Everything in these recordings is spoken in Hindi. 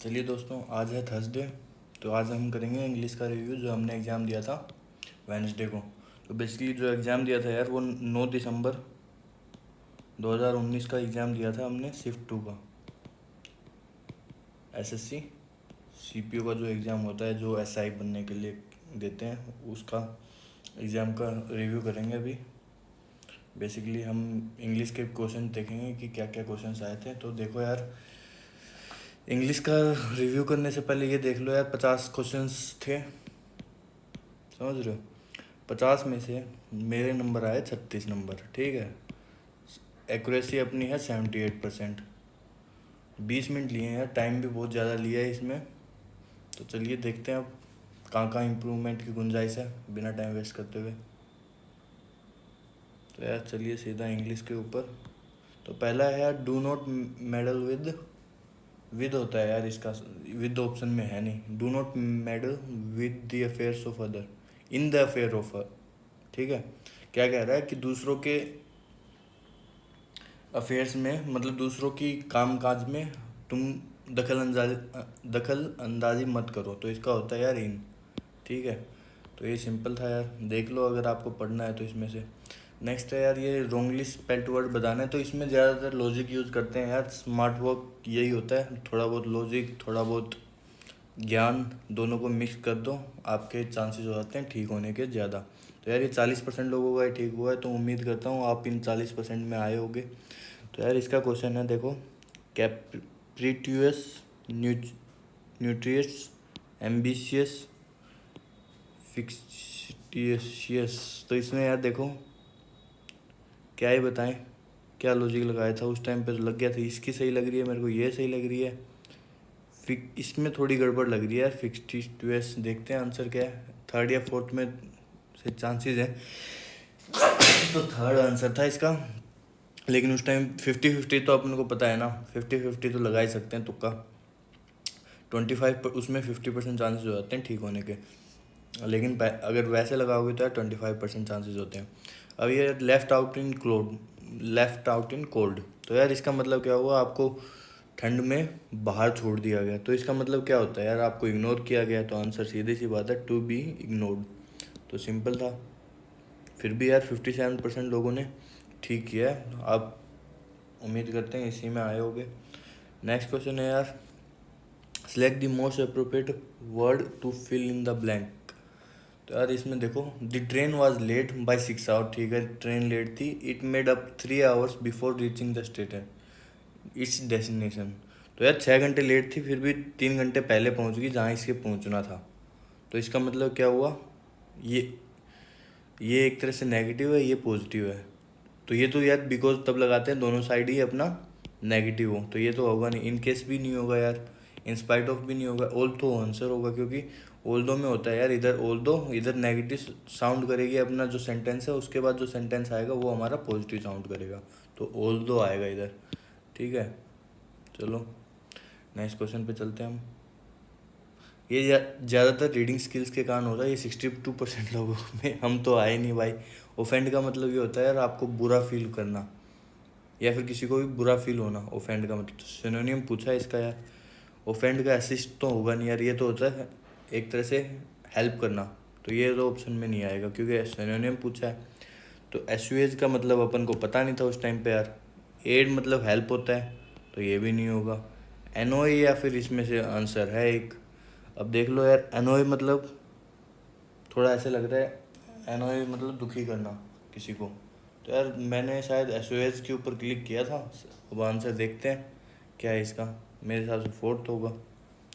चलिए दोस्तों, आज है थर्सडे। तो आज हम करेंगे इंग्लिश का रिव्यू जो हमने एग्ज़ाम दिया था वेडनेसडे को। तो बेसिकली जो एग्ज़ाम दिया था यार, वो 9 दिसंबर 2019 का एग्ज़ाम दिया था हमने शिफ्ट 2 का। एसएससी सीपीओ का जो एग्ज़ाम होता है, जो एसआई बनने के लिए देते हैं, उसका एग्ज़ाम का रिव्यू करेंगे अभी। बेसिकली हम इंग्लिश के क्वेश्चन देखेंगे कि क्या क्या क्वेश्चन आए थे। तो देखो यार, इंग्लिश का रिव्यू करने से पहले ये देख लो यार, 50 क्वेश्चंस थे, समझ रहे हो। 50 में से मेरे नंबर आए 36 नंबर, ठीक है। एक्यूरेसी अपनी है 78%। 20 मिनट लिए हैं यार, टाइम भी बहुत ज़्यादा लिया है इसमें। तो चलिए देखते हैं अब कहाँ कहाँ इम्प्रूवमेंट की गुंजाइश है, बिना टाइम वेस्ट करते हुए। तो यार चलिए सीधा इंग्लिश के ऊपर। तो पहला है यार, डू नॉट मेडल विद होता है यार इसका, विद ऑप्शन में है नहीं। Do not medal with the affairs of other, in the affair of, ठीक है। क्या कह रहा है कि दूसरों के अफेयर्स में, मतलब दूसरों की कामकाज में तुम दखल अंदाजी मत करो। तो इसका होता है यार इन, ठीक है। तो ये सिंपल था यार, देख लो अगर आपको पढ़ना है तो इसमें से। नेक्स्ट है यार, ये रोंगली स्पेल्ट वर्ड बताना है। तो इसमें ज़्यादातर लॉजिक यूज़ करते हैं यार, स्मार्ट वर्क यही होता है, थोड़ा बहुत लॉजिक, थोड़ा बहुत ज्ञान, दोनों को मिक्स कर दो, आपके चांसेस हो जाते हैं ठीक होने के ज़्यादा। तो यार ये 40% लोगों का ठीक हुआ है, तो उम्मीद करता हूँ आप इन 40% में आए होगे। तो यार इसका क्वेश्चन है, देखो। कैप्रिट्यूस, न्यूट्रियस, एम्बिशियस, फिक्टिशियस। तो इसमें यार देखो, क्या ही बताएं, क्या लॉजिक लगाया था उस टाइम पे, तो लग गया था इसकी सही लग रही है मेरे को, ये सही लग रही है। इसमें थोड़ी गड़बड़ लग रही है यार, फिक्टिशियस। देखते हैं आंसर क्या है, थर्ड या फोर्थ में से चांसेस है। तो थर्ड आंसर था इसका, लेकिन उस टाइम 50-50 तो अपन को पता है ना, 50-50 तो लगा ही सकते हैं तुक्का। 25 उसमें 50% चांसेस हो जाते हैं ठीक होने के, लेकिन अगर वैसे लगाओगे तो यार 25% चांसेस होते हैं। अब ये लेफ्ट आउट इन कोल्ड। तो यार इसका मतलब क्या हुआ, आपको ठंड में बाहर छोड़ दिया गया। तो इसका मतलब क्या होता है यार, आपको इग्नोर किया गया। तो आंसर सीधी सी बात है, टू बी इग्नोर्ड। तो सिंपल था। फिर भी यार 57% लोगों ने ठीक किया है। आप उम्मीद करते हैं इसी में आए होगे। नेक्स्ट क्वेश्चन है यार, select the most appropriate word to fill in the blank. तो यार इसमें देखो, the train was late by 6 hour, ठीक है, ट्रेन लेट थी। It made up 3 hours before reaching the station its destination. तो यार 6 घंटे लेट थी, फिर भी 3 घंटे पहले पहुंच गई जहाँ इसके पहुंचना था। तो इसका मतलब क्या हुआ, ये ये एक तरह से नेगेटिव है, ये पॉजिटिव है। तो ये तो यार बिकॉज तब लगाते हैं दोनों साइड ही अपना नेगेटिव हो, तो ये तो होगा नहीं। इन केस भी नहीं होगा यार, इन स्पाइट ऑफ भी नहीं होगा, ऑल तो आंसर होगा, क्योंकि ऑल दो में होता है यार, इधर ऑल दो, इधर नेगेटिव साउंड करेगी अपना जो सेंटेंस है, उसके बाद जो सेंटेंस आएगा वो हमारा पॉजिटिव साउंड करेगा। तो ऑल दो आएगा इधर, ठीक है। चलो नेक्स्ट क्वेश्चन पे चलते हैं हम। ये ज़्यादातर रीडिंग स्किल्स के कारण हो रहा है, ये 62% लोगों में हम तो आए नहीं भाई। ओफेंड का मतलब ये होता है यार, आपको बुरा फील करना, या फिर किसी को भी बुरा फील होना। ओफेंड का मतलब, तो सिनोनियम पूछा है इसका यार। ओफेंड का असिस्ट तो होगा नहीं यार, ये तो होता है एक तरह से हेल्प करना। तो ये तो ऑप्शन में नहीं आएगा क्योंकि सिनोनियम पूछा है। तो एसयूएज का मतलब अपन को पता नहीं था उस टाइम पे यार। एड मतलब हेल्प होता है, तो ये भी नहीं होगा। एनओए या फिर इसमें से आंसर है एक। अब देख लो यार, एनओए मतलब थोड़ा ऐसे लग रहा है, एनओए मतलब दुखी करना किसी को। तो यार मैंने शायद एसओएस के ऊपर क्लिक किया था। अब आंसर देखते हैं क्या है इसका, मेरे हिसाब से फोर्थ होगा,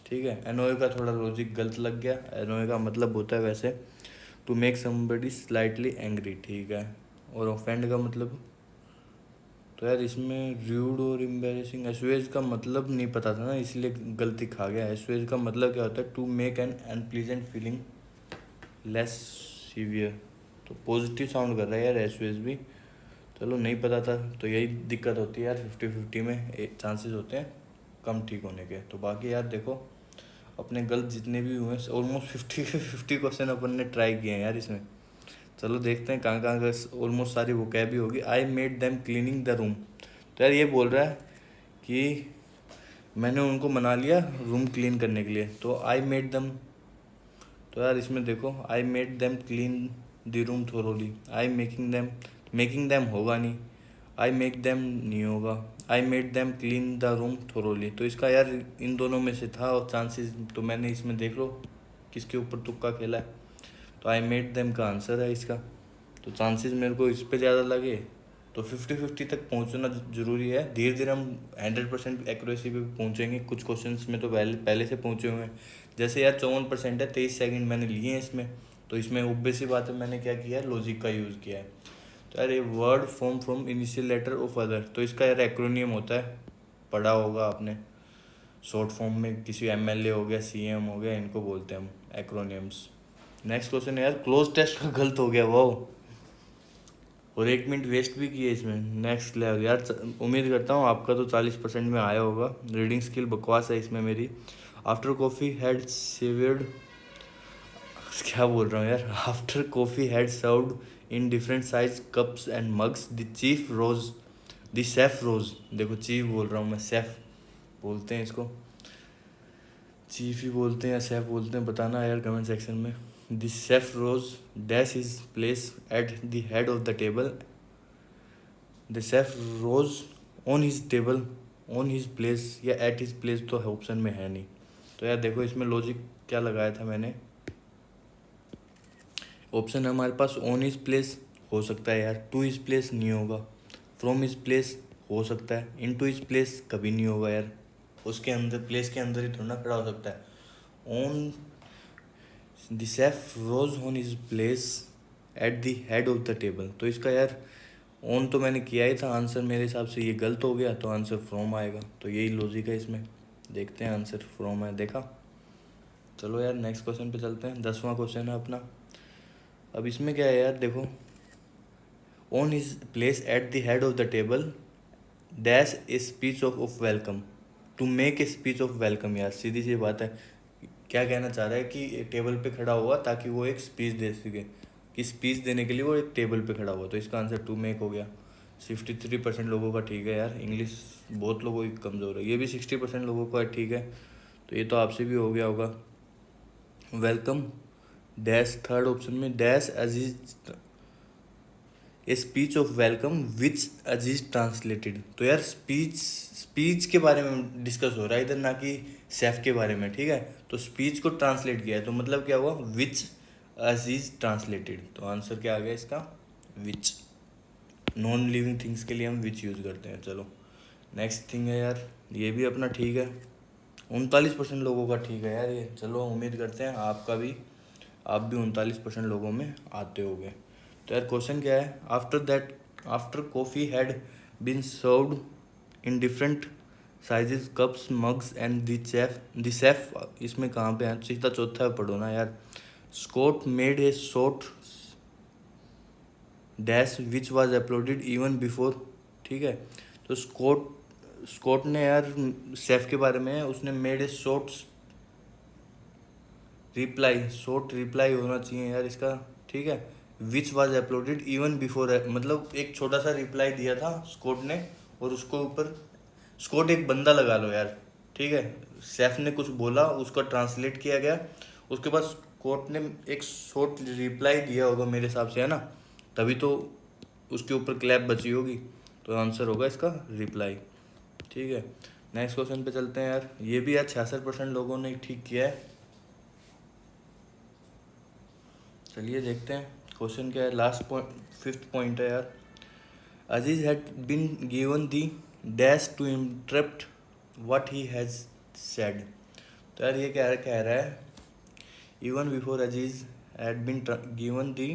ठीक है। एनओए का थोड़ा लॉजिक गलत लग गया। एनओए का मतलब होता है वैसे to make somebody slightly angry, ठीक है। और ऑफेंड का मतलब, तो यार इसमें रूड और एम्बेरसिंग, एसओएस का मतलब नहीं पता था ना, इसलिए गलती खा गया। एसओएस का मतलब क्या होता है, to make an unpleasant feeling less severe. तो पॉजिटिव साउंड कर रहा है यार एसओएस भी। चलो नहीं पता था, तो यही दिक्कत होती है यार, 50-50 में चांसेस होते हैं कम ठीक होने के। तो बाकी यार देखो, अपने गलत जितने भी हुए, ऑलमोस्ट 50-50 क्वेश्चन अपन ने ट्राई किए हैं यार इसमें। चलो देखते हैं कहाँ कहाँ का, ऑलमोस्ट सारी वो कैब ही होगी। I made them cleaning the room. तो यार ये बोल रहा है कि मैंने उनको मना लिया रूम क्लीन करने के लिए, तो आई मेड दम। तो यार इसमें देखो, I made them clean the room thoroughly. I making them होगा नहीं, आई मेक देम नहीं होगा, I made them clean the room thoroughly. तो इसका यार इन दोनों में से था और चांसेस, तो मैंने इसमें देख लो किसके ऊपर तुक्का खेला है। तो आई मेड देम का आंसर है इसका। तो चांसेस मेरे को इस पे ज़्यादा लगे, तो 50-50 तक पहुंचना ज़रूरी है। धीरे धीरे हम 100% एक्यूरेसी पे पहुंचेंगे। कुछ क्वेश्चंस में तो पहले पहले से पहुंचे हुए हैं। जैसे यार 54% है, 23 सेकंड मैंने लिए हैं इसमें। तो इसमें ऑब्वियस सी बात है, मैंने क्या किया है, लॉजिक का यूज़ किया है। तो यार ये word form from initial letter of other, तो इसका यार एक्रोनियम होता है, पढ़ा होगा आपने। शॉर्ट फॉर्म में किसी एमएलए हो गया, सीएम हो गया, इनको बोलते हैं हम एक्रोनियम्स। नेक्स्ट क्वेश्चन है यार, क्लोज टेस्ट का गलत हो गया वो, और 1 मिनट वेस्ट भी किए इसमें। नेक्स्ट लेवल यार, उम्मीद करता हूँ आपका तो 40% में आया होगा। रीडिंग स्किल बकवास है इसमें मेरी। आफ्टर कॉफ़ी हैड सेवर्ड, क्या बोल रहा हूँ यार, after coffee had served in different size cups and mugs the chief rose, the chef rose. देखो चीफ बोल रहा हूँ मैं, शेफ बोलते हैं इसको, चीफ ही बोलते हैं या शेफ बोलते हैं, बताना यार कमेंट सेक्शन में। The chef rose dash his place at the head of the table, the chef rose on his table, on his place या एट हिज प्लेस, तो ऑप्शन में है नहीं। तो यार देखो इसमें लॉजिक क्या लगाया था मैंने। ऑप्शन है हमारे पास, ऑन हिज प्लेस हो सकता है यार, टू हिज प्लेस नहीं होगा, फ्रॉम हिज प्लेस हो सकता है, इन टू हिज प्लेस कभी नहीं होगा यार, उसके अंदर प्लेस के अंदर ही थोड़ा ना खड़ा हो सकता है। On the chef rose on his place at the head of the table, तो इसका यार ऑन तो मैंने किया ही था, आंसर मेरे हिसाब से ये गलत हो गया, तो आंसर फ्रॉम आएगा। तो यही लॉजिक है इसमें, देखते हैं आंसर फ्रॉम है, देखा। चलो यार नेक्स्ट क्वेश्चन पे चलते हैं, 10वां क्वेश्चन है अपना। अब इसमें क्या है यार, देखो, on his place at the head of the table dash a speech of welcome, to make a speech of welcome. यार सीधी सी बात है, क्या कहना चाह रहा है कि टेबल पे खड़ा हुआ ताकि वो एक स्पीच दे सके, कि स्पीच देने के लिए वो एक टेबल पे खड़ा हुआ, तो इसका आंसर टू मेक हो गया। 53% लोगों का ठीक है यार, इंग्लिश बहुत लोगों की कमज़ोर है, ये भी 60% लोगों का ठीक है, तो ये तो आपसे भी हो गया होगा। वेलकम डैश, थर्ड ऑप्शन में dash Aziz A speech of welcome which Aziz translated. तो यार स्पीच के बारे में डिस्कस हो रहा है इधर, ना कि शेफ के बारे में, ठीक है। तो स्पीच को ट्रांसलेट किया है, तो मतलब क्या हुआ, विच अजीज ट्रांसलेटेड। तो आंसर क्या आ गया इसका, विच। नॉन लिविंग थिंग्स के लिए हम विच यूज़ करते हैं। चलो नेक्स्ट थिंग है यार, ये भी अपना ठीक है, 39% लोगों का ठीक है यार ये। चलो उम्मीद करते हैं आपका भी, आप भी 39% लोगों में आते होगे। तो यार क्वेश्चन क्या है, after coffee had been served in different sizes cups mugs and the chef, इसमें कहाँ पे है, सीधा चौथा पढ़ो ना यार। Scott made a short dash which was uploaded even before, ठीक है। तो स्कॉट ने यार, शेफ के बारे में है, उसने मेड ए शॉर्ट रिप्लाई होना चाहिए यार इसका, ठीक है। विच वाज अपलोडेड इवन बिफोर, मतलब एक छोटा सा रिप्लाई दिया था स्कॉट ने, और उसको ऊपर स्कॉट एक बंदा लगा लो यार, ठीक है। शेफ ने कुछ बोला, उसका ट्रांसलेट किया गया, उसके बाद स्कॉट ने एक शॉर्ट रिप्लाई दिया होगा मेरे हिसाब से, है ना, तभी तो उसके ऊपर क्लैप बची होगी। तो आंसर होगा इसका रिप्लाई, ठीक है। नेक्स्ट क्वेश्चन पे चलते हैं यार, ये भी यार 66% लोगों ने ठीक किया है। चलिए देखते हैं क्वेश्चन क्या है, लास्ट पॉइंट, 5th पॉइंट है यार। Aziz had been given the dash to interrupt what he has said. तो यार ये क्या कह रहा है, even before Aziz had been given the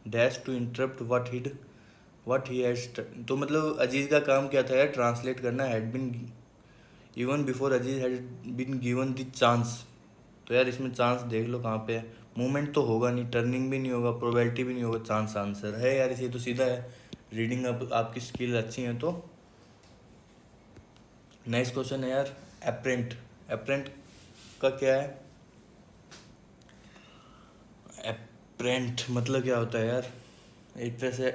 dash to interrupt what he has, तो मतलब अजीज का काम क्या था यार, ट्रांसलेट करना। Had been, even before Aziz had been given the chance, तो यार इसमें चांस देख लो कहाँ पे है, मूवमेंट तो होगा नहीं, टर्निंग भी नहीं होगा, प्रोबेबिलिटी भी नहीं होगा, चांस आंसर है यार, इसे तो सीधा है। रीडिंग अब आपकी स्किल अच्छी है तो। नेक्स्ट क्वेश्चन है यार, एप्रेंट। एप्रेंट का क्या है, एप्रेंट मतलब क्या होता है यार, एक तरह से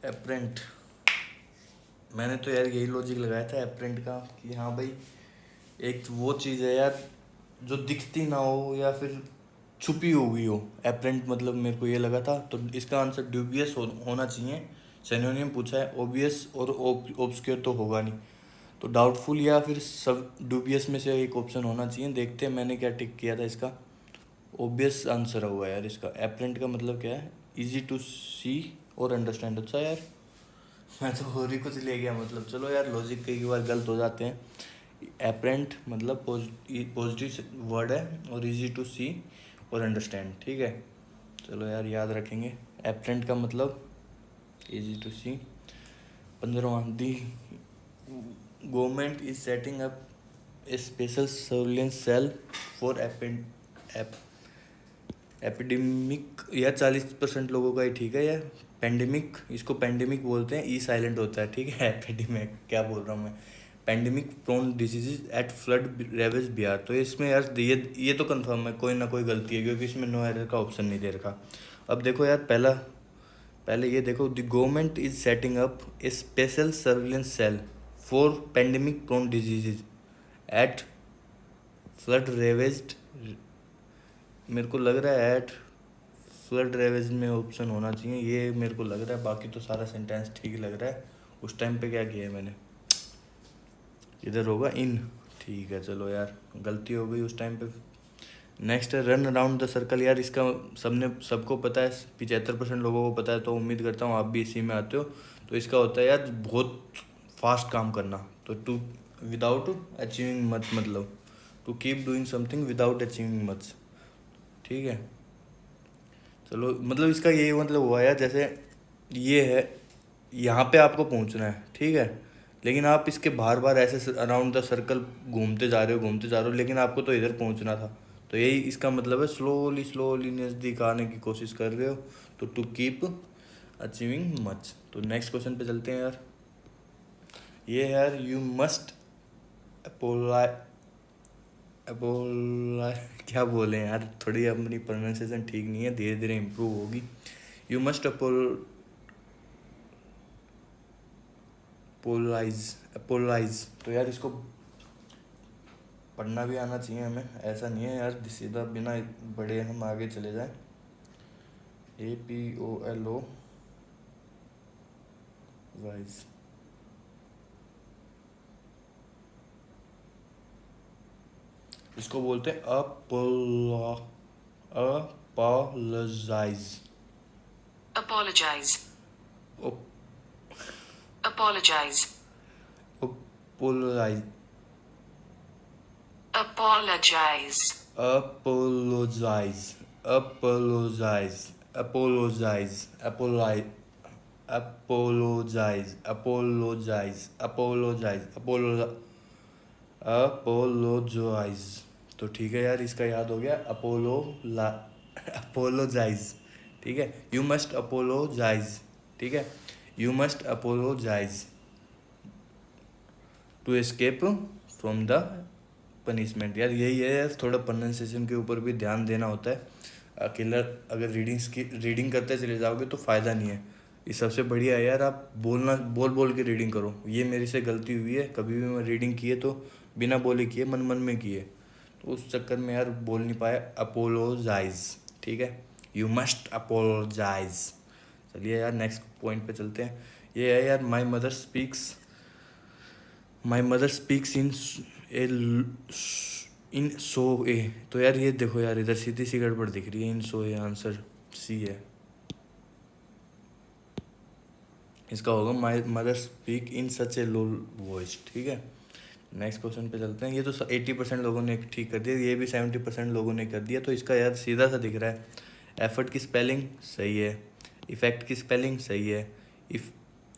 एप्रेंट मैंने तो यार यही लॉजिक लगाया था एपरेंट का कि हाँ भाई एक वो चीज़ है यार जो दिखती ना हो या फिर छुपी हुई हो। एपरेंट मतलब मेरे को ये लगा था, तो इसका आंसर ड्यूबियस होना चाहिए। सिनोनिम पूछा है, ओबियस और ऑब्सक्योर तो होगा नहीं, तो डाउटफुल या फिर सब ड्यूबियस में से एक ऑप्शन होना चाहिए। देखते हैं मैंने क्या टिक किया था इसका। ओबियस आंसर हुआ यार इसका। एपरेंट का मतलब क्या है? इजी टू सी और अंडरस्टैंड। अच्छा यार मैं तो और ही कुछ ले गया मतलब। चलो यार लॉजिक कई बार गलत हो जाते हैं। एपरेंट मतलब पॉजिटिव वर्ड है और इजी टू सी और अंडरस्टैंड, ठीक है। चलो यार याद रखेंगे। एपरेंट का मतलब इजी टू सी। 15वां, the government is setting up a special surveillance cell for epidemic. या 40% लोगों का ही ठीक है यार। पेंडेमिक, इसको पेंडेमिक बोलते हैं, ई साइलेंट होता है, ठीक है। एपिडेमिक क्या बोल रहा हूँ मैं। Pandemic prone diseases at flood ravage Bihar. तो इसमें यार ये तो कंफर्म है, कोई ना कोई गलती है क्योंकि इसमें नो एरर का ऑप्शन नहीं दे रखा। अब देखो यार पहले ये देखो, the government is setting up a special surveillance cell for pandemic prone diseases at flood ravaged. मेरे को लग रहा है एट फ्लड रेवेज में ऑप्शन होना चाहिए, ये मेरे को लग रहा है। बाकी तो सारा सेंटेंस ठीक लग रहा है। उस टाइम पे क्या किया है मैंने, इधर होगा इन, ठीक है। चलो यार गलती हो गई उस टाइम पे। नेक्स्ट है रन अराउंड द सर्कल। यार इसका सबको पता है, 75% लोगों को पता है, तो उम्मीद करता हूँ आप भी इसी में आते हो। तो इसका होता है यार बहुत फास्ट काम करना। तो टू विदाउट अचीविंग मच, मतलब to keep doing something without achieving much, ठीक है। चलो मतलब इसका यही मतलब हुआ यार, जैसे ये है यहाँ पे आपको पहुँचना है, ठीक है, लेकिन आप इसके बार बार ऐसे अराउंड द सर्कल घूमते जा रहे हो, लेकिन आपको तो इधर पहुँचना था। तो यही इसका मतलब है, स्लोली स्लोली नज़दीक आने की कोशिश कर रहे हो। तो टू कीप अचीविंग मच। तो नेक्स्ट क्वेश्चन पे चलते हैं यार। ये है यार, यू मस्ट अपोलाई अपोलाई क्या बोले यार, थोड़ी अपनी प्रोनाउंसिएशन ठीक नहीं है, धीरे धीरे इम्प्रूव होगी। You must apologise. तो यार इसको पढ़ना भी आना चाहिए हमें, ऐसा नहीं है यार सीधा बिना बड़े हम आगे चले जाए। APOLO वाइज। इसको बोलते हैं apologize. Apologize. Apologize. Apologize Apologize. Apologize apologize apologize apologize apologize apologize apologize apologize. तो ठीक है यार, इसका याद हो गया। अपोलोजाइज, ठीक है। यू मस्ट अपोलोजाइज, ठीक है। You must apologize to escape from the punishment. यार यही है यार, थोड़ा प्रोनाउंसिएशन के ऊपर भी ध्यान देना होता है। अकेला अगर रीडिंग करते चले जाओगे तो फ़ायदा नहीं है। ये सबसे बढ़िया है यार, आप बोल के रीडिंग करो। ये मेरे से गलती हुई है, कभी भी मैं रीडिंग किए तो बिना बोले किए, मन मन में किए, तो उस चक्कर में यार बोल नहीं पाया। अपोलोजाइज, ठीक है। You must apologize. चलिए यार नेक्स्ट पॉइंट पे चलते हैं। ये है यार, माई मदर स्पीक्स इन सो ए। तो यार ये देखो यार, इधर सीधी सी गड़बड़ दिख रही है। इन सो ए आंसर सी है इसका, होगा my mother speak in such A low voice, ठीक है। नेक्स्ट क्वेश्चन पे चलते हैं। ये तो 80% लोगों ने ठीक कर दिया, ये भी 70% लोगों ने कर दिया। तो इसका यार सीधा सा दिख रहा है। एफर्ट की स्पेलिंग सही है, इफ़ेक्ट की स्पेलिंग सही है, इफ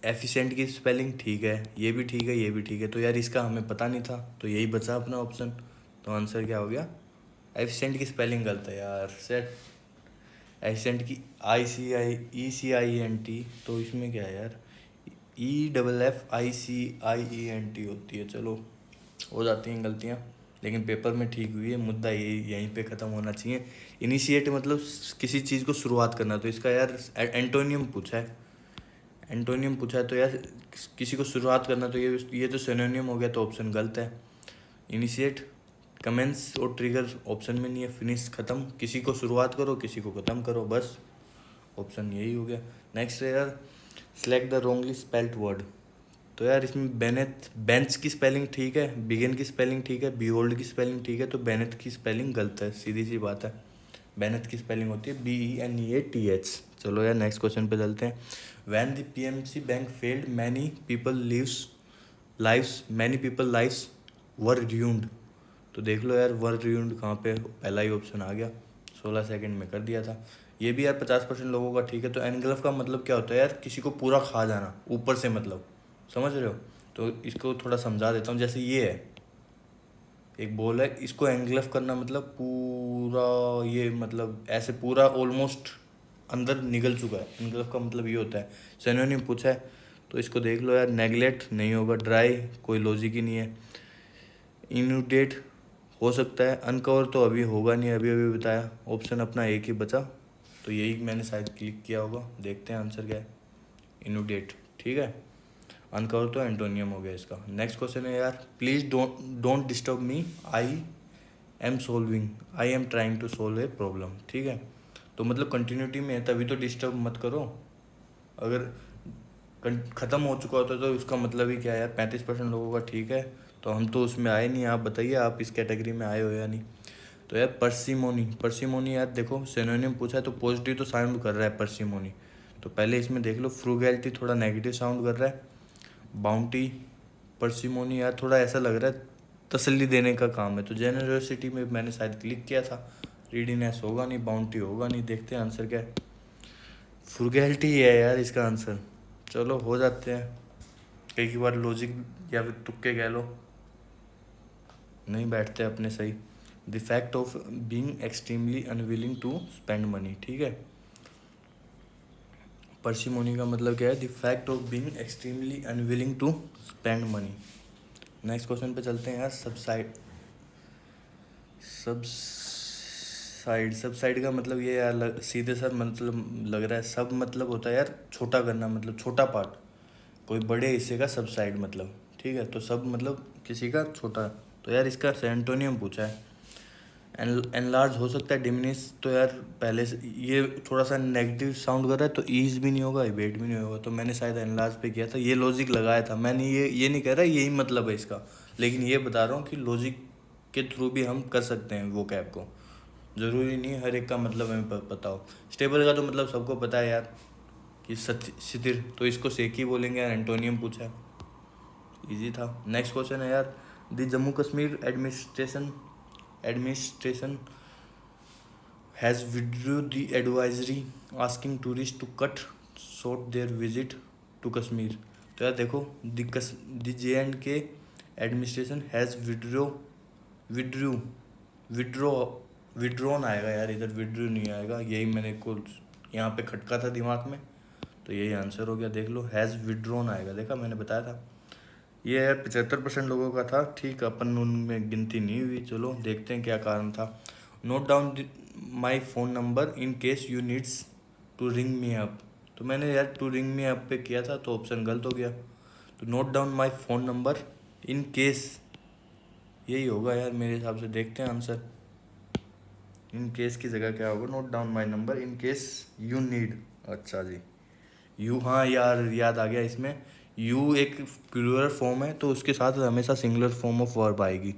एफिशिएंट की स्पेलिंग ठीक है, ये भी ठीक है, ये भी ठीक है। तो यार इसका हमें पता नहीं था, तो यही बचा अपना ऑप्शन। तो आंसर क्या हो गया? एफिशिएंट की स्पेलिंग गलत है यार। सेट एफिशिएंट की ECIENT, तो इसमें क्या है यार, EFFICIENT होती है। चलो हो जाती हैं गलतियाँ, लेकिन पेपर में ठीक हुई है। मुद्दा यहीं पे ख़त्म होना चाहिए। इनिशिएट मतलब किसी चीज़ को शुरुआत करना। तो इसका यार एंटोनियम पूछा है। एंटोनियम पूछा है तो यार किसी को शुरुआत करना, तो ये तो सिनोनियम हो गया, तो ऑप्शन गलत है। इनिशिएट, कमेंस और ट्रिगर ऑप्शन में नहीं है। फिनिश, ख़त्म, किसी को शुरुआत करो किसी को ख़त्म करो, बस ऑप्शन यही हो गया। नेक्स्ट है यार, select the wrongly spelled word. तो यार इसमें बेनेथ, बेंच की स्पेलिंग ठीक है, बिगिन की स्पेलिंग ठीक है, बिहोल्ड की स्पेलिंग ठीक है, तो बेनेथ की स्पेलिंग गलत है, सीधी सी बात है। बेनेथ की स्पेलिंग होती है BENEATH। चलो यार नेक्स्ट क्वेश्चन पे चलते हैं। When the PNC bank failed many people lives were ruined। तो देख लो यार वर ruined कहाँ पे, पहला ही ऑप्शन आ गया, 16 सेकंड में कर दिया था। ये भी यार 50% लोगों का ठीक है। तो एनगल्फ का मतलब क्या होता है यार, किसी को पूरा खा जाना ऊपर से, मतलब समझ रहे हो। तो इसको थोड़ा समझा देता हूँ। जैसे ये है, एक बॉल है, इसको एंगल्फ करना मतलब पूरा, ये मतलब ऐसे पूरा ऑलमोस्ट अंदर निकल चुका है। एंगल्फ का मतलब ये होता है। सिनोनिम पूछा है तो इसको देख लो यार, नेगलेक्ट नहीं होगा, ड्राई कोई लॉजिक ही नहीं है, इनुडेट हो सकता है, अनकवर तो अभी होगा नहीं, अभी अभी बताया, ऑप्शन अपना एक ही बचा, तो यही मैंने शायद क्लिक किया होगा। देखते हैं आंसर क्या है, इनुडेट, ठीक है। अनकवर तो एंटोनियम हो गया इसका। नेक्स्ट क्वेश्चन है यार, please don't disturb me, I am trying to solve a problem, ठीक है। तो मतलब कंटिन्यूटी में है तभी तो डिस्टर्ब मत करो। अगर ख़त्म हो चुका होता तो उसका मतलब ही क्या है यार। 35% लोगों का ठीक है, तो हम तो उसमें आए नहीं। आप बताइए आप इस कैटेगरी में आए हो या नहीं। तो यार पर्सिमोनी यार देखो सिनोनिम पूछा है तो पॉजिटिव तो साउंड कर रहा है पर्सिमोनी, तो पहले इसमें देख लो। फ्रूगैलिटी थोड़ा नेगेटिव साउंड कर रहा है। बाउंटी, पर्सिमोनी यार थोड़ा ऐसा लग रहा है तसल्ली देने का काम है, तो जेनरोसिटी में मैंने शायद क्लिक किया था। रीडीनेस होगा नहीं, बाउंटी होगा नहीं, देखते हैं आंसर क्या है। फ्रूगैलिटी है यार इसका आंसर। चलो हो जाते हैं, कई बार लॉजिक या फिर तुक्के कह लो नहीं बैठते अपने सही। The fact of being extremely unwilling to spend money, ठीक है। पर्सिमोनी का मतलब क्या है, the fact of being extremely unwilling to spend money. Next question पे चलते हैं यार, सबसाइड का मतलब ये यार सीधे सर मतलब लग रहा है, सब मतलब होता है यार छोटा करना, मतलब छोटा पार्ट, कोई बड़े हिस्से का सबसाइड मतलब, ठीक है। तो सब मतलब किसी का छोटा, तो यार इसका एंटोनियम पूछा है। एनलार्ज हो सकता है, डिमिनिश तो यार पहले से ये थोड़ा सा नेगेटिव साउंड कर रहा है, तो ईज भी नहीं होगा, वेट भी नहीं होगा, तो मैंने शायद एनलार्ज पे किया था, ये लॉजिक लगाया था मैंने। ये नहीं कह रहा यही मतलब है इसका, लेकिन ये बता रहा हूँ कि लॉजिक के थ्रू भी हम कर सकते हैं वो कैब को, ज़रूरी नहीं हर एक का मतलब हमें पता हो। स्टेबल का तो मतलब सबको पता है यार कि स्थिर, तो इसको सेक ही बोलेंगे यार, एंटोनियम पूछा है, इजी था। नेक्स्ट क्वेश्चन है यार, the Jammu Kashmir administration has withdrew the advisory asking tourist to cut short their visit to Kashmir. तो यार देखो, the JNK administration has withdrew withdrew withdrawn आएगा यार, इधर विड्रू नहीं आएगा, यही मैंने को यहाँ पे खटका था दिमाग में, तो यही आंसर हो गया। देख लो हैज़ विड्रॉन आएगा, देखा मैंने बताया था। ये यार 75% लोगों का था, ठीक, अपन उनमें गिनती नहीं हुई। चलो देखते हैं क्या कारण था। Note down my phone number in case you needs to ring me up. तो मैंने यार टू रिंग मी अप पे किया था, तो ऑप्शन गलत हो गया। तो note down my phone number in case, यही होगा यार मेरे हिसाब से। देखते हैं आंसर, इन केस की जगह क्या होगा, note down my number in case you need. अच्छा जी, यू, हाँ यार याद आ गया, इसमें यू एक प्लूरल फॉर्म है, तो उसके साथ हमेशा सिंगुलर फॉर्म ऑफ वर्ब आएगी।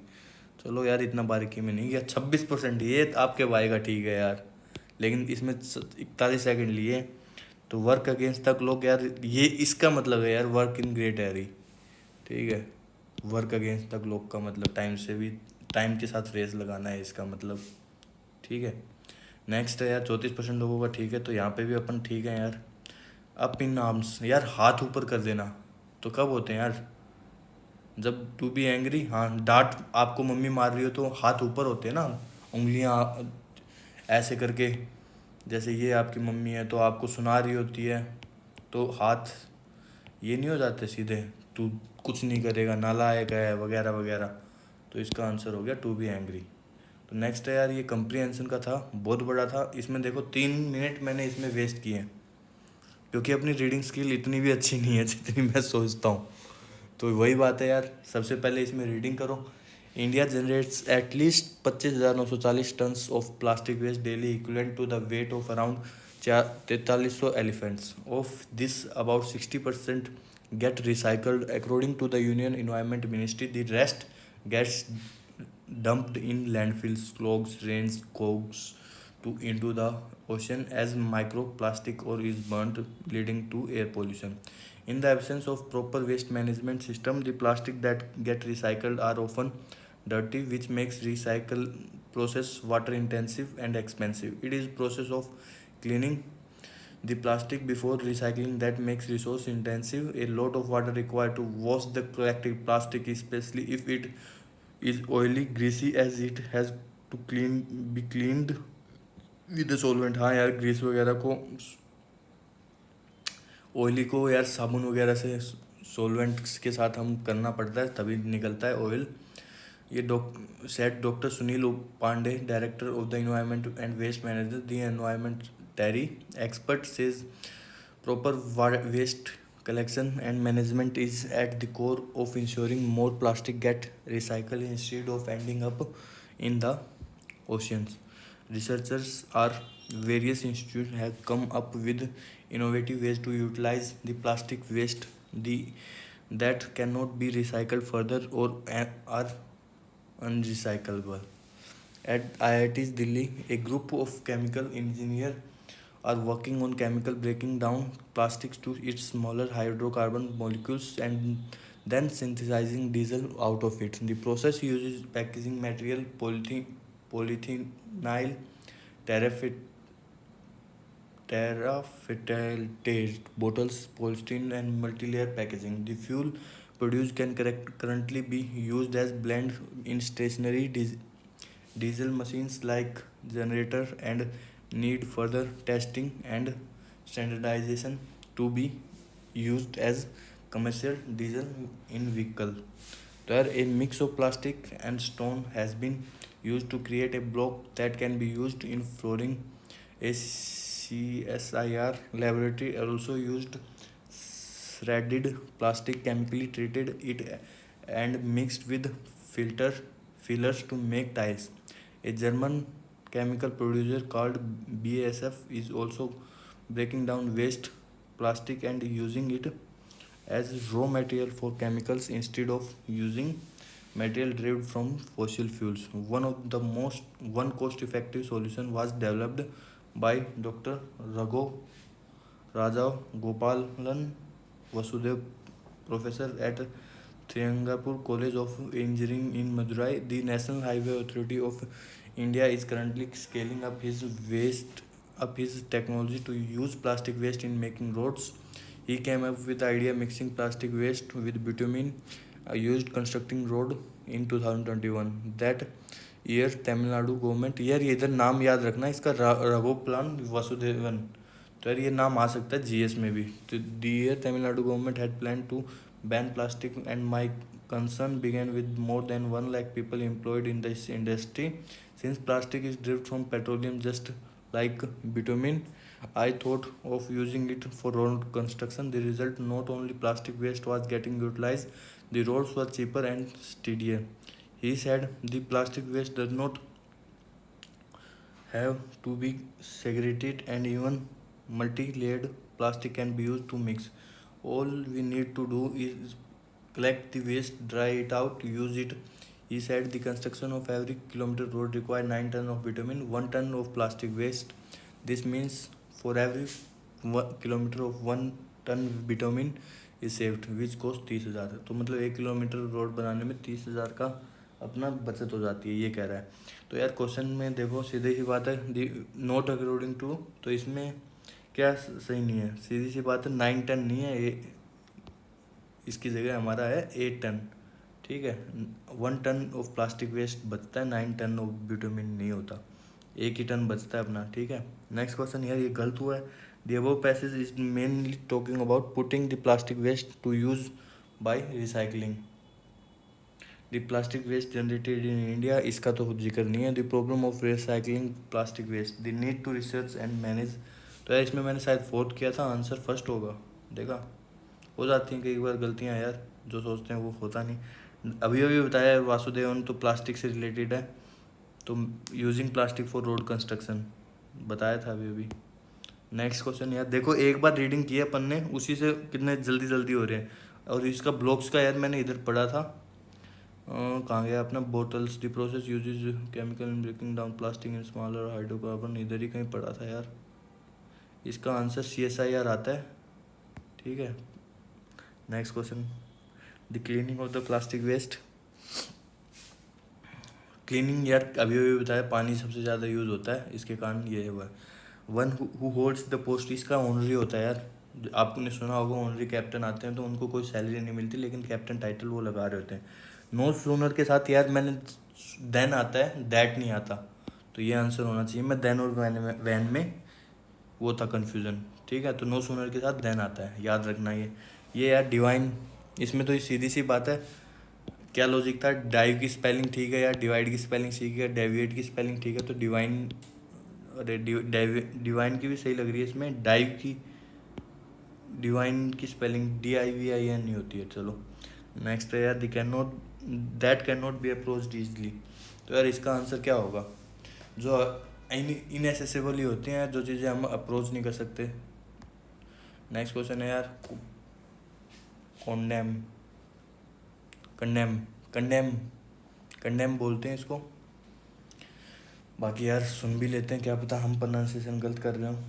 चलो यार इतना बारीकी में नहीं गया। 26% ये आपके भाई का ठीक है यार, लेकिन इसमें 41 सेकंड लिए। तो वर्क अगेंस्ट द क्लॉक यार, ये इसका मतलब है यार वर्क इन ग्रेट एरी, ठीक है। वर्क अगेंस्ट द क्लॉक का मतलब टाइम से भी, टाइम के साथ रेस लगाना है इसका मतलब, ठीक है। नेक्स्ट है यार, 34% लोगों का ठीक है, तो यहाँ पे भी अपन ठीक है यार। अप इन आर्म्स यार, हाथ ऊपर कर देना, तो कब होते हैं यार, जब टू बी एंग्री, हाँ डांट आपको मम्मी मार रही हो तो हाथ ऊपर होते हैं ना, उंगलियां ऐसे करके, जैसे ये आपकी मम्मी है तो आपको सुना रही होती है, तो हाथ ये नहीं हो जाते सीधे, तू कुछ नहीं करेगा, नालायक है वगैरह वगैरह। तो इसका आंसर हो गया टू बी एंग्री। तो नेक्स्ट है यार, ये कंप्रीहेंशन का था, बहुत बड़ा था। इसमें देखो 3 मिनट मैंने इसमें वेस्ट किए, क्योंकि अपनी रीडिंग स्किल इतनी भी अच्छी नहीं है जितनी मैं सोचता हूँ। तो वही बात है यार, सबसे पहले इसमें रीडिंग करो। India generates at least 25,940 tons of plastic waste daily, equivalent to the weight of around 4300 elephants. Of this about 60% get recycled according to the Union Environment Ministry. The rest gets dumped in landfills, clogs, drains, cogs into the ocean as microplastic or is burnt, leading to air pollution. In the absence of proper waste management system, the plastic that get recycled are often dirty, which makes recycle process water intensive and expensive. It is process of cleaning the plastic before recycling that makes resource intensive. A lot of water required to wash the collected plastic, especially if it is oily, greasy, as it has to be cleaned with the solvent. हाँ यार, ग्रीस वगैरह को, ऑयली को यार साबुन वगैरह से, सोलवेंट्स के साथ हम करना पड़ता है, तभी निकलता है ऑयल। ये set doctor Sunil Pandey, director of the environment and waste manager, the environmental expert, says proper waste collection and management is at the core of ensuring more plastic get recycled instead of ending up in the oceans. Researchers are various institutes have come up with innovative ways to utilize the plastic waste that cannot be recycled further or are unrecyclable. At IIT Delhi, a group of chemical engineers are working on chemical breaking down plastics to its smaller hydrocarbon molecules and then synthesizing diesel out of it. The process uses packaging material polyethylene terephthalate bottles, polystyrene, and multi-layer packaging. The fuel produced can currently be used as blend in stationary diesel machines like generator and need further testing and standardization to be used as commercial diesel in vehicle. There a mix of plastic and stone has been used to create a block that can be used in flooring. A CSIR laboratory also used shredded plastic, chemically treated it and mixed with filter fillers to make tiles. A German chemical producer called BASF is also breaking down waste plastic and using it as raw material for chemicals instead of using material derived from fossil fuels. One cost effective solution was developed by Dr. Raja Gopalan Vasudev, professor at Thriyangapur College of Engineering in Madurai. The National Highway Authority of India is currently scaling up his technology to use plastic waste in making roads. He came up with the idea mixing plastic waste with bitumen used constructing road in 2021. That year Tamil Nadu government, यार ये इधर नाम याद रखना इसका, रघोपलान वसुदेवन, तो यार ये नाम आ सकता है जीएस में भी। तो the year Tamil Nadu government had plan to ban plastic and my concern began with more than 1 lakh people employed in this industry. Since plastic is derived from petroleum just like bitumen, I thought of using it for road construction. The result, not only plastic waste was getting utilized, the roads were cheaper and steadier. He said the plastic waste does not have to be segregated and even multi-layered plastic can be used to mix. All we need to do is collect the waste, dry it out, use it. He said the construction of every kilometer road requires 9 tons of bitumen, 1 ton of plastic waste. This means for every 1 kilometer of 1 ton bitumen is saved, which cost 30,000। तो मतलब 1 किलोमीटर रोड बनाने में 30,000 का अपना बचत हो जाती है, ये कह रहा है। तो यार क्वेश्चन में देखो सीधी सी बात है, दी नॉट अकॉर्डिंग टू, तो इसमें क्या सही नहीं है, सीधी सी बात है 9 टन नहीं है ये, इसकी जगह हमारा है 8 टन। ठीक है, 1 टन ऑफ प्लास्टिक वेस्ट बचता है, 9 टन ऑफ बिटुमिन नहीं होता, 1 ही टन बचता है अपना। ठीक है, नेक्स्ट क्वेश्चन, यार ये गलत हुआ है। The above passage is mainly talking about putting the plastic waste to use by recycling the plastic waste generated in India, इसका तो जिक्र नहीं है। The problem of recycling plastic waste, the need to research and manage, तो यार इसमें मैंने शायद फोर्थ किया था, आंसर फर्स्ट होगा। देखा, हो जाती हैं कई बार गलतियाँ यार, जो सोचते हैं वो होता नहीं। अभी अभी बताया है वासुदेवन तो प्लास्टिक से रिलेटेड है, तो using plastic for road construction बताया था अभी अभी। नेक्स्ट क्वेश्चन यार देखो, एक बार रीडिंग की है अपन ने, उसी से कितने जल्दी जल्दी हो रहे हैं। और इसका ब्लॉक्स का यार मैंने इधर पढ़ा था, कहाँ गया अपना, bottles the process uses chemical in breaking down plastic in smaller hydrocarbon, इधर ही कहीं पढ़ा था यार। इसका आंसर CSIR आता है, ठीक है। Next question, the cleaning of the plastic waste. Cleaning यार अभी अभी बताया, पानी सबसे ज़्यादा यूज़ होता है, इसके कारण ये है। One who holds the post, इसका ऑनरी होता है यार। आपने सुना होगा ऑनरी कैप्टन आते हैं तो उनको कोई सैलरी नहीं मिलती, लेकिन कैप्टन टाइटल वो लगा रहे होते हैं। नो सूनर के साथ यार मैंने देन आता है, दैट नहीं आता, तो ये आंसर होना चाहिए। मैं देन और वैन में वो था कन्फ्यूज़न, ठीक है। तो नो सूनर के साथ देन आता है, याद रखना ये यार डिवाइन, इसमें तो ये सीधी सी बात है। क्या लॉजिक था, डाइव की स्पेलिंग ठीक है यार, डिवाइड की स्पेलिंग ठीक है, डेविएट की स्पेलिंग ठीक है, तो डिवाइन, अरे डिवाइन की भी सही लग रही है इसमें। डाइव की, डिवाइन की स्पेलिंग DIVIN नहीं होती है। चलो नेक्स्ट है यार, the can not, that can not be approached easily. तो यार इसका आंसर क्या होगा, जो इनएसेसिबल ही होती हैं, जो चीज़ें हम अप्रोच नहीं कर सकते। नेक्स्ट क्वेश्चन है यार, कॉन्डेम, कंडेम, कंडेम, कंडेम बोलते हैं इसको। बाकी यार सुन भी लेते हैं, क्या पता हम प्रोनाउंसिएशन गलत कर रहे हो।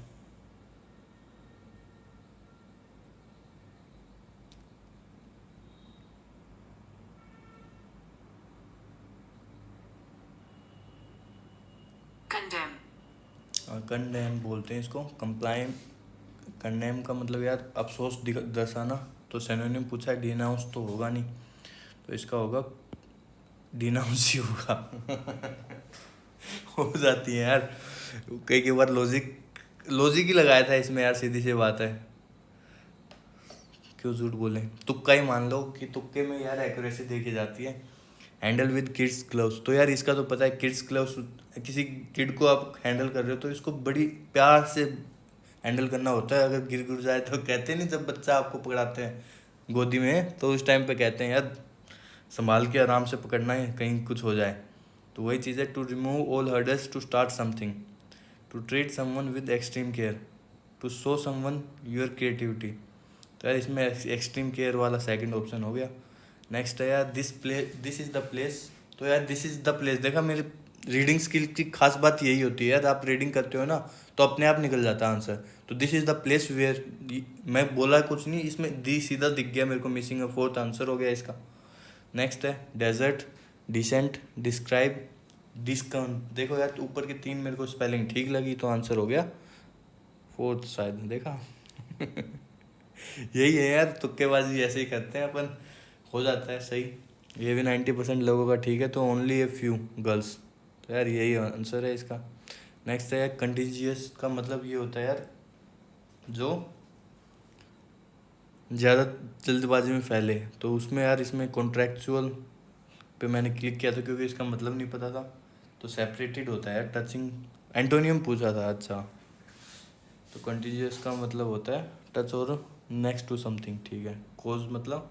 Condemn. कंडेम बोलते हैं इसको। कंप्लाइन, कंडेम का मतलब यार अफसोस दर्शाना, तो सिनोनिम पूछा है, डिनाउंस तो होगा नहीं, तो इसका होगा डिनाउंस ही होगा। हो जाती है यार कई बार, लॉजिक लॉजिक ही लगाया था इसमें यार, सीधी सी बात है, क्यों झूठ बोलें। तुक्का ही मान लो कि तुक्के में यार एक्यूरेसी देखी जाती है। हैंडल विद किड्स ग्लव्स, तो यार इसका तो पता है, किड्स ग्लव्स, किसी किड को आप हैंडल कर रहे हो तो इसको बड़ी प्यार से हैंडल करना होता है। अगर गिर गिर जाए तो कहते नहीं, जब बच्चा आपको पकड़ाते हैं गोदी में तो उस टाइम पे कहते हैं यार संभाल के आराम से पकड़ना है, कहीं कुछ हो जाए। तो वही चीज़ है, to remove all hurdles to start something, to treat someone with extreme care, to show someone your creativity. तो यार इसमें एक्सट्रीम केयर वाला सेकंड ऑप्शन हो गया। नेक्स्ट है यार, दिस इज़ द प्लेस। तो यार दिस इज़ द प्लेस, देखा मेरे रीडिंग स्किल की खास बात यही होती है यार, आप रीडिंग करते हो ना तो अपने आप निकल जाता है आंसर। तो this is the place where, मैं बोला कुछ नहीं, इसमें दी सीधा दिख गया मेरे को, मिसिंग है, फोर्थ आंसर हो गया इसका। नेक्स्ट है डेजर्ट, डिसेंट, डिस्क्राइब, डिस्काउंट। देखो यार ऊपर की तीन मेरे को स्पेलिंग ठीक लगी, तो आंसर हो गया फोर्थ शायद, देखा। यही है यार, तुक्केबाजी ऐसे ही करते हैं अपन, हो जाता है सही। ये भी 90% लोगों का ठीक है, तो ओनली ए फ्यू गर्ल्स, तो यार यही आंसर है इसका। नेक्स्ट है यार, कंटीजियस का मतलब ये होता है यार, जो ज़्यादा जल्दबाजी में फैले। तो उसमें यार इसमें कॉन्ट्रेक्चुअल पे मैंने क्लिक किया था क्योंकि इसका मतलब नहीं पता था। तो सेपरेटेड होता है यार, टचिंग, एंटोनियम पूछा था, अच्छा। तो कंटीजियस का मतलब होता है टच और नेक्स्ट टू समथिंग, ठीक है। कोज मतलब,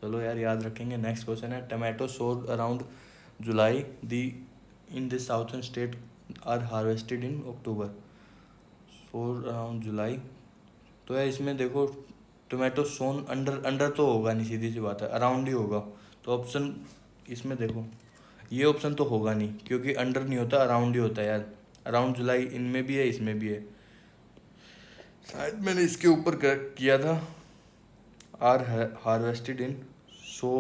चलो यार याद रखेंगे। नेक्स्ट क्वेश्चन है, tomato sowed around July the in this southern state are harvested in October. Sowed around जुलाई, तो यार इसमें देखो टोमेटो सोन अंडर, अंडर तो होगा नहीं, सीधी सी बात है, अराउंड ही होगा। तो ऑप्शन इसमें देखो, ये ऑप्शन तो होगा नहीं क्योंकि अंडर नहीं होता, अराउंड ही होता है यार। अराउंड जुलाई इनमें भी है, इसमें भी है, शायद मैंने इसके ऊपर किया था, आर हार्वेस्टेड इन, सो,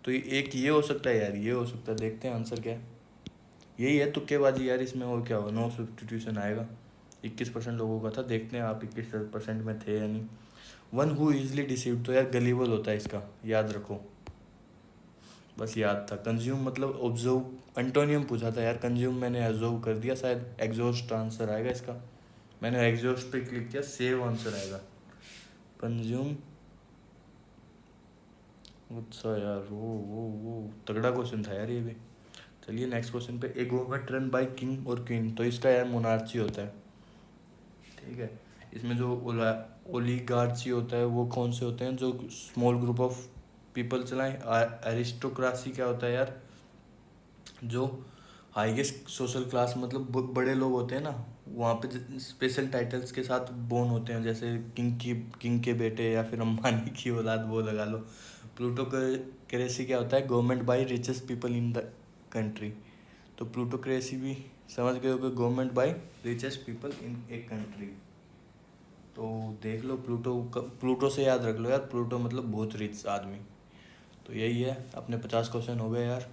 तो एक ये हो सकता है यार, ये हो सकता है, देखते हैं आंसर क्या है। यही है तुक्केबाजी यार, इसमें और क्या हो, नो सब्सटीट्यूशन आएगा। 21% लोगों का था, देखते हैं आप 21% में थे या नहीं। वन हु इजली डिसीव्ड, तो यार गलीबल होता है इसका, याद रखो, बस याद था। कंज्यूम मतलब ऑब्जर्व, एंटोनियम पूछा था यार, कंज्यूम मैंने ऑब्जर्व कर दिया, शायद एग्जॉस्ट आंसर आएगा इसका। मैंने एग्जॉस्ट पे क्लिक किया, सेव आंसर आएगा। कंज्यूम, अच्छा यार वो तगड़ा क्वेश्चन था यार ये भी। चलिए नेक्स्ट क्वेश्चन पे, ए गवर्नमेंट रन बाय किंग और क्वीन, तो इसका यार मोनार्ची होता है, ठीक है। इसमें जो ओलिगार्ची होता है वो कौन से होते हैं, जो स्मॉल ग्रुप ऑफ पीपल चलाएं। एरिस्टोक्रासी क्या होता है यार, जो हाईएस्ट सोशल क्लास मतलब बड़े लोग होते हैं ना, वहाँ पे स्पेशल टाइटल्स के साथ बोर्न होते हैं, जैसे किंग के बेटे या फिर अंबानी की औलाद, वो लगा लो। प्लूटोक्रेसी क्या होता है, government by richest people in the country. तो प्लूटोक्रेसी भी समझ गए हो कि government by richest people in a country. तो देख लो प्लूटो से याद रख लो यार, प्लूटो मतलब बहुत रिच आदमी। तो यही है, अपने 50 क्वेश्चन हो गए यार।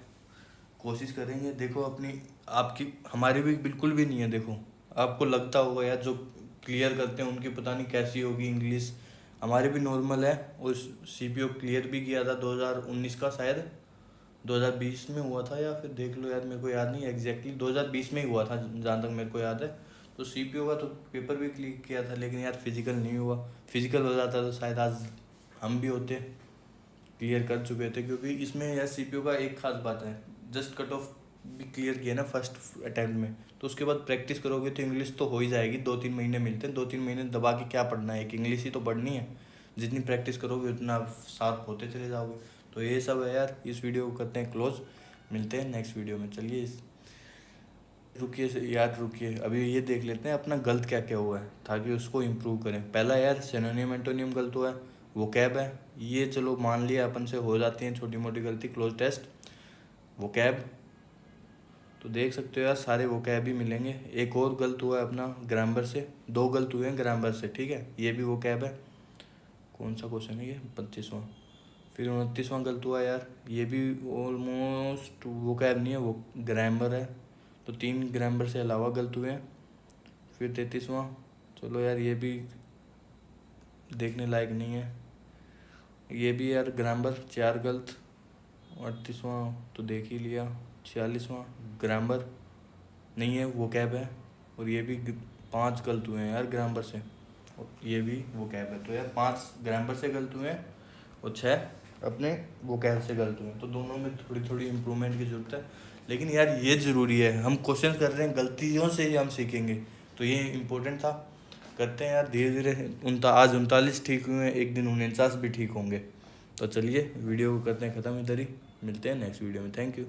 कोशिश करेंगे, देखो अपनी, आपकी हमारी भी बिल्कुल भी नहीं है। देखो आपको लगता होगा यार जो क्लियर करते हैं उनकी पता नहीं कैसी होगी इंग्लिश, हमारी भी नॉर्मल है। और सीपीओ क्लियर भी किया था 2019 का, शायद 2020 में हुआ था, या फिर देख लो यार, मेरे को याद नहीं एग्जैक्टली, 2020 में ही हुआ था जहाँ तक मेरे को याद है। तो सीपीओ का तो पेपर भी क्लियर किया था, लेकिन यार फिजिकल नहीं हुआ। फिजिकल हो जाता तो शायद आज हम भी होते, क्लियर कर चुके थे। क्योंकि इसमें यार सीपीओ का एक खास बात है, जस्ट कट ऑफ भी क्लियर किया ना फर्स्ट अटैम्प्ट में, तो उसके बाद प्रैक्टिस करोगे तो इंग्लिश तो हो ही जाएगी। 2-3 महीने मिलते हैं, 2-3 महीने दबा के क्या पढ़ना है, एक इंग्लिश ही तो पढ़नी है। जितनी प्रैक्टिस करोगे उतना शार्प होते चले जाओगे। तो ये सब है यार, इस वीडियो को करते हैं क्लोज, मिलते हैं नेक्स्ट वीडियो में। चलिए रुकिए यार, रुकिए अभी ये देख लेते हैं अपना गलत क्या क्या हुआ है, ताकि उसको इम्प्रूव करें। पहला यार सिनोनिम एंटोनिम गलत हुआ है, वो कैब है, ये चलो मान लिया अपन से हो जाती है छोटी मोटी गलती। क्लोज टेस्ट वो कैब, तो देख सकते हो यार सारे वो कैब ही मिलेंगे। एक और गलत हुआ है अपना ग्रामर से, 2 गलत हुए हैं ग्रामर से, ठीक है, ये भी वो कैब है। कौन सा क्वेश्चन है ये, 25वां। फिर 29वां गलत हुआ यार, ये भी ऑलमोस्ट वो कैब नहीं है, वो ग्रामर है। तो 3 ग्रामर से अलावा गलत हुए हैं। फिर 33वां, चलो यार ये भी देखने लायक नहीं है, ये भी यार ग्रामर 4 गलत। 38वां तो देख ही लिया। 46वां ग्रामर नहीं है, वो कैब है। और ये भी 5 गलत हुए हैं यार ग्रामर से, और ये भी वो कैब है। तो यार 5 ग्रामर से गलत हुए हैं और 6 अपने वो कैब से गलत हुए हैं। तो दोनों में थोड़ी थोड़ी इम्प्रूवमेंट की ज़रूरत है। लेकिन यार ये ज़रूरी है, हम क्वेश्चन कर रहे हैं, गलतियों से ही हम सीखेंगे। तो ये इम्पोर्टेंट था, करते हैं यार धीरे धीरे। आज 39 ठीक हुए हैं, एक दिन 49 भी ठीक होंगे। तो चलिए वीडियो को करते हैं ख़त्म इधर ही, मिलते हैं नेक्स्ट वीडियो में। Thank you.